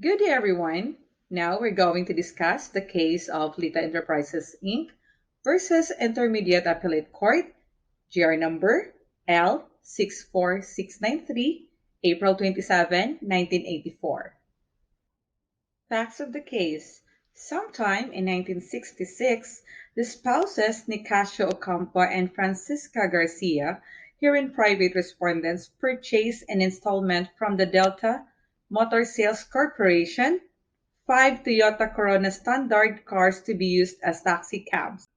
Good day, everyone. Now we're going to discuss the case of LITA Enterprises Inc. versus Intermediate Appellate Court, GR number L64693, April 27, 1984. Facts of the case. Sometime in 1966, the spouses Nicasio Ocampo and Francisca Garcia, herein private respondents, purchased an installment from the Delta Motor Sales Corporation five Toyota Corona Standard cars to be used as taxi cabs.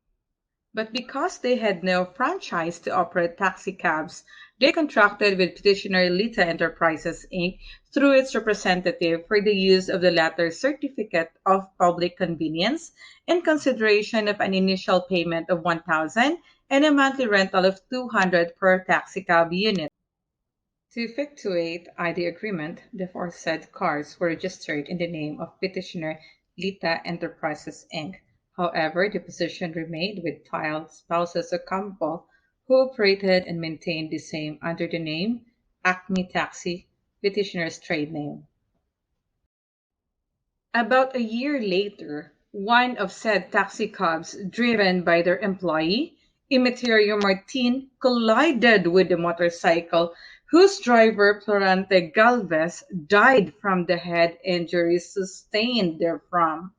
But because they had no franchise to operate taxi cabs, they contracted with petitioner Lita Enterprises Inc. through its representative for the use of the latter's certificate of public convenience in consideration of an initial payment of 1,000 and a monthly rental of 200 per taxi cab unit. To effectuate the agreement, the aforesaid cars were registered in the name of petitioner Lita Enterprises Inc. However, the position remained with tile spouses Ocampo, who operated and maintained the same under the name Acme Taxi, petitioner's trade name. About a year later, one of said taxi cabs, driven by their employee, Emeterio Martin, collided with the motorcycle, whose driver, Florante Galvez, died from the head injuries sustained therefrom.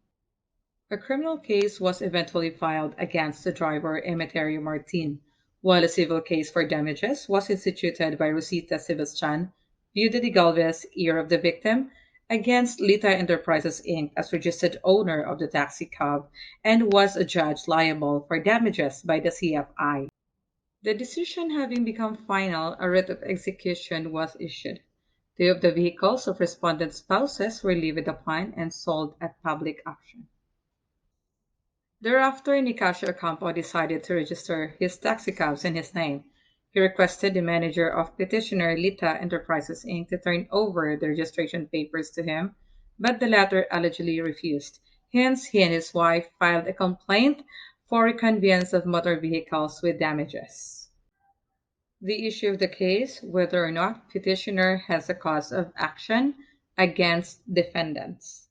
A criminal case was eventually filed against the driver, Emeterio Martin, while a civil case for damages was instituted by Rosita Sebastian, viuda de Galvez, heir of the victim, against Lita Enterprises Inc. as registered owner of the taxi cab and was adjudged liable for damages by the CFI. The decision having become final, a writ of execution was issued. Two of the vehicles of respondent spouses were levied upon and sold at public auction. Thereafter, Nicasio Ocampo decided to register his taxicabs in his name. He requested the manager of petitioner Lita Enterprises Inc. to turn over the registration papers to him, but the latter allegedly refused. Hence, he and his wife filed a complaint for reconveyance of motor vehicles with damages. The issue of the case, whether or not petitioner has a cause of action against defendants.